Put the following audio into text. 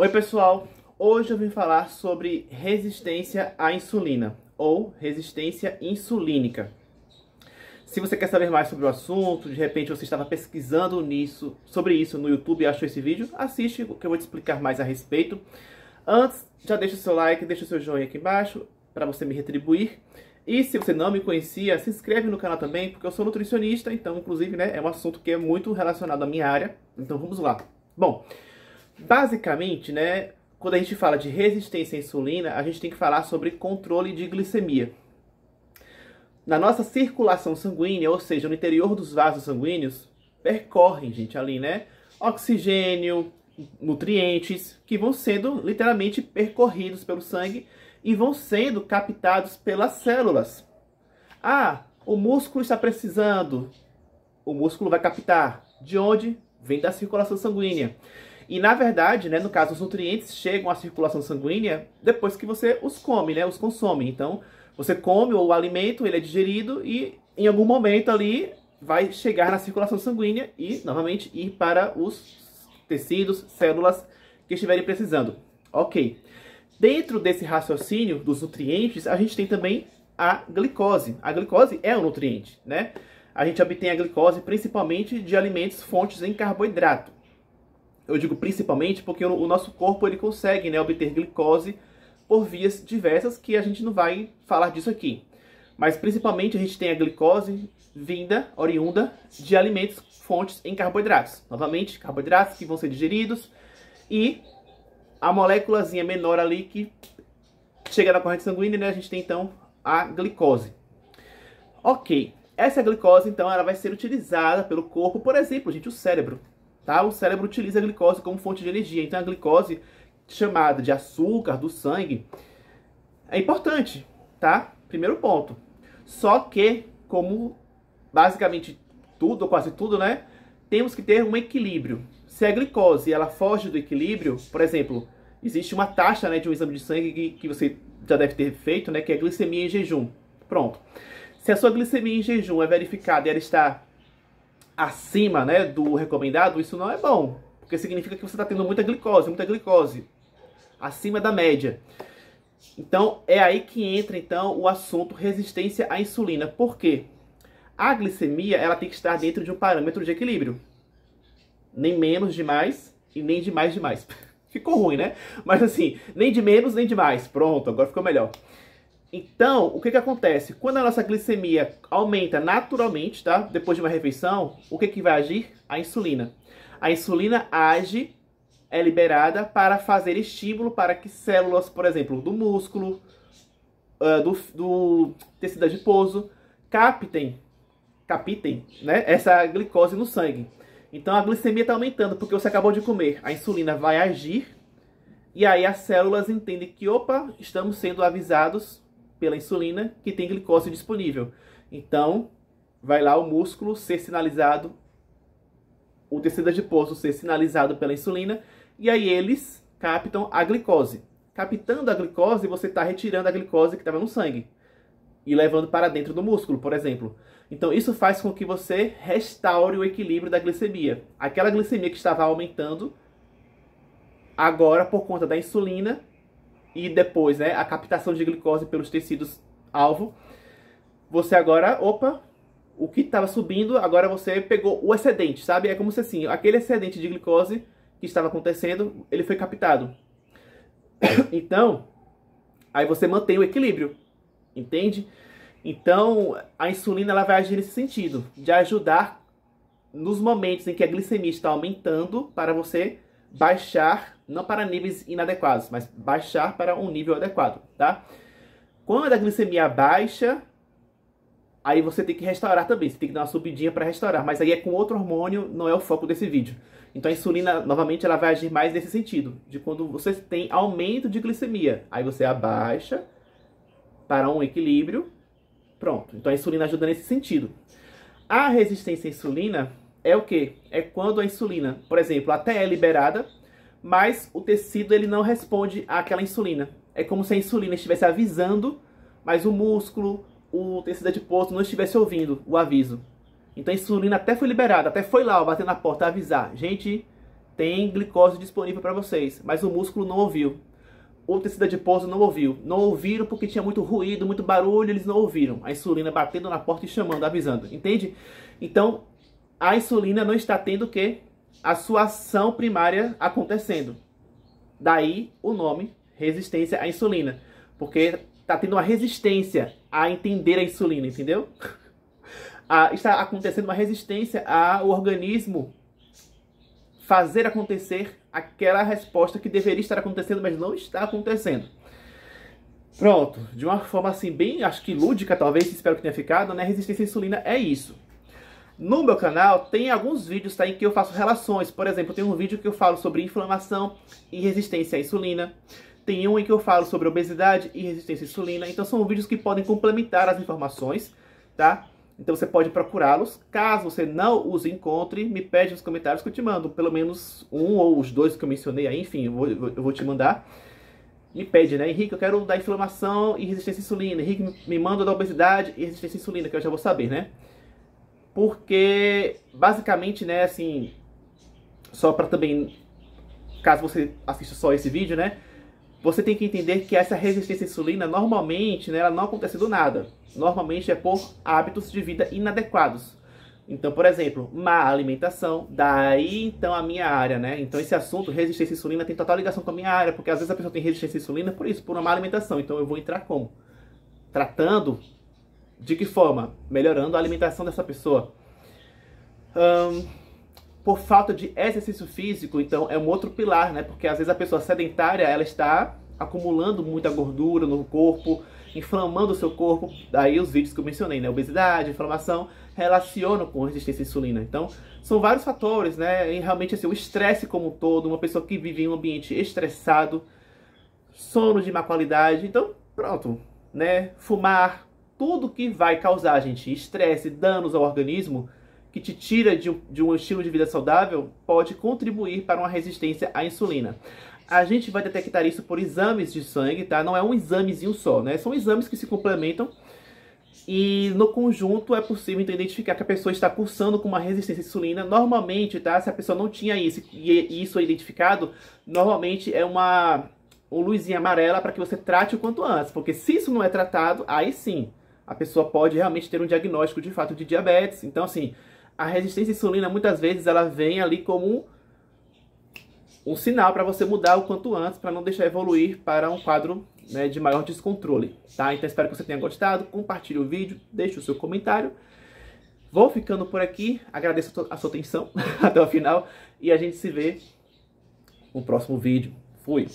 Oi pessoal, hoje eu vim falar sobre resistência à insulina ou resistência insulínica. Se você quer saber mais sobre o assunto, de repente você estava pesquisando sobre isso no YouTube e achou esse vídeo, assiste que eu vou te explicar mais a respeito. Antes, já deixa o seu like, deixa o seu joinha aqui embaixo para você me retribuir. E se você não me conhecia, se inscreve no canal também, porque eu sou nutricionista, então inclusive é um assunto que é muito relacionado à minha área. Então vamos lá. Bom, basicamente, quando a gente fala de resistência à insulina, a gente tem que falar sobre controle de glicemia. Na nossa circulação sanguínea, ou seja, no interior dos vasos sanguíneos, percorrem, gente, ali, oxigênio, nutrientes, que vão sendo literalmente percorridos pelo sangue e vão sendo captados pelas células. Ah, o músculo está precisando. O músculo vai captar. De onde? Vem da circulação sanguínea. E na verdade, no caso, os nutrientes chegam à circulação sanguínea depois que você os come, os consome. Então, você come o alimento, ele é digerido e em algum momento ali vai chegar na circulação sanguínea e novamente ir para os tecidos, células que estiverem precisando. Ok. Dentro desse raciocínio dos nutrientes, a gente tem também a glicose. A glicose é um nutriente, A gente obtém a glicose principalmente de alimentos fontes em carboidrato. Eu digo principalmente porque o nosso corpo ele consegue obter glicose por vias diversas que a gente não vai falar disso aqui. Mas principalmente a gente tem a glicose oriunda de alimentos fontes em carboidratos. Novamente, carboidratos que vão ser digeridos e a moléculazinha menor ali que chega na corrente sanguínea, a gente tem então a glicose. Ok, essa glicose então ela vai ser utilizada pelo corpo, por exemplo, gente, o cérebro. O cérebro utiliza a glicose como fonte de energia. Então a glicose, chamada de açúcar do sangue, é importante, Primeiro ponto. Só que, como basicamente tudo, ou quase tudo, temos que ter um equilíbrio. Se a glicose ela foge do equilíbrio, por exemplo, existe uma taxa de um exame de sangue que você já deve ter feito, que é a glicemia em jejum. Pronto. Se a sua glicemia em jejum é verificada e ela está acima do recomendado, isso não é bom, porque significa que você está tendo muita glicose, acima da média. Então, é aí que entra então o assunto resistência à insulina. Por quê? A glicemia ela tem que estar dentro de um parâmetro de equilíbrio. Nem menos demais e nem demais demais. Ficou ruim, Mas assim, nem de menos nem de mais. Pronto, agora ficou melhor. Então, o que acontece? Quando a nossa glicemia aumenta naturalmente, depois de uma refeição, o que vai agir? A insulina. A insulina age, é liberada para fazer estímulo para que células, por exemplo, do músculo, do tecido adiposo, captem, essa glicose no sangue. Então a glicemia está aumentando porque você acabou de comer. A insulina vai agir e aí as células entendem que, opa, estamos sendo avisados pela insulina que tem glicose disponível. Então, vai lá o músculo ser sinalizado, o tecido adiposo ser sinalizado pela insulina, e aí eles captam a glicose. Captando a glicose, você está retirando a glicose que estava no sangue e levando para dentro do músculo, por exemplo. Então, isso faz com que você restaure o equilíbrio da glicemia. Aquela glicemia que estava aumentando, agora por conta da insulina, e depois, a captação de glicose pelos tecidos-alvo, você agora, o que estava subindo, agora você pegou o excedente, É como se assim, aquele excedente de glicose que estava acontecendo, ele foi captado. Então, aí você mantém o equilíbrio, entende? Então, a insulina ela vai agir nesse sentido, de ajudar nos momentos em que a glicemia está aumentando para você baixar, não para níveis inadequados, mas baixar para um nível adequado, Quando a glicemia baixa, aí você tem que restaurar também, você tem que dar uma subidinha para restaurar, mas aí é com outro hormônio, não é o foco desse vídeo. Então a insulina, novamente, ela vai agir mais nesse sentido, de quando você tem aumento de glicemia, aí você abaixa para um equilíbrio, pronto. Então a insulina ajuda nesse sentido. A resistência à insulina é o quê? É quando a insulina, por exemplo, até é liberada, mas o tecido ele não responde àquela insulina. É como se a insulina estivesse avisando, mas o músculo, o tecido adiposo não estivesse ouvindo o aviso. Então a insulina até foi liberada, até foi lá, bater na porta, avisar. Gente, tem glicose disponível para vocês, mas o músculo não ouviu. O tecido adiposo não ouviu. Não ouviram porque tinha muito ruído, muito barulho, eles não ouviram. A insulina batendo na porta e chamando, avisando. Entende? Então, a insulina não está tendo o quê? A sua ação primária acontecendo. Daí o nome, resistência à insulina. Porque está tendo uma resistência a entender a insulina, entendeu? Está acontecendo uma resistência ao organismo fazer acontecer aquela resposta que deveria estar acontecendo, mas não está acontecendo. Pronto, de uma forma assim bem, acho que lúdica talvez, espero que tenha ficado, né? Resistência à insulina é isso. No meu canal tem alguns vídeos, tá, em que eu faço relações. Por exemplo, tem um vídeo que eu falo sobre inflamação e resistência à insulina. Tem um em que eu falo sobre obesidade e resistência à insulina. Então são vídeos que podem complementar as informações, tá? Então você pode procurá-los. Caso você não os encontre, me pede nos comentários que eu te mando. Pelo menos um ou os dois que eu mencionei aí, enfim, eu vou te mandar. Me pede, né? Henrique, eu quero da inflamação e resistência à insulina. Henrique, me manda da obesidade e resistência à insulina, que eu já vou saber, né? Porque, basicamente, né, assim, só para também, caso você assista só esse vídeo, né? Você tem que entender que essa resistência à insulina, normalmente, né, ela não acontece do nada. Normalmente é por hábitos de vida inadequados. Então, por exemplo, má alimentação, daí então a minha área, né? Então esse assunto, resistência à insulina, tem total ligação com a minha área, porque às vezes a pessoa tem resistência à insulina por isso, por uma má alimentação. Então eu vou entrar como? Tratando de que forma? Melhorando a alimentação dessa pessoa. Por falta de exercício físico, então é um outro pilar, né? Porque às vezes a pessoa sedentária, ela está acumulando muita gordura no corpo, inflamando o seu corpo. Daí os vídeos que eu mencionei, né? Obesidade, inflamação, relacionam com resistência à insulina. Então, são vários fatores, né? E realmente, assim, o estresse como um todo, uma pessoa que vive em um ambiente estressado, sono de má qualidade. Então, pronto, né? Fumar, tudo que vai causar, gente, estresse, danos ao organismo, que te tira de um estilo de vida saudável, pode contribuir para uma resistência à insulina. A gente vai detectar isso por exames de sangue, tá? Não é um examezinho só, né? São exames que se complementam e no conjunto é possível então, identificar que a pessoa está cursando com uma resistência à insulina. Normalmente, tá? Se a pessoa não tinha isso e isso é identificado, normalmente é uma luzinha amarela para que você trate o quanto antes. Porque se isso não é tratado, aí sim, a pessoa pode realmente ter um diagnóstico de fato de diabetes. Então, assim, a resistência à insulina, muitas vezes, ela vem ali como um sinal para você mudar o quanto antes, para não deixar evoluir para um quadro, né, de maior descontrole, tá? Então espero que você tenha gostado, compartilhe o vídeo, deixe o seu comentário. Vou ficando por aqui, agradeço a sua atenção até o final e a gente se vê no próximo vídeo. Fui!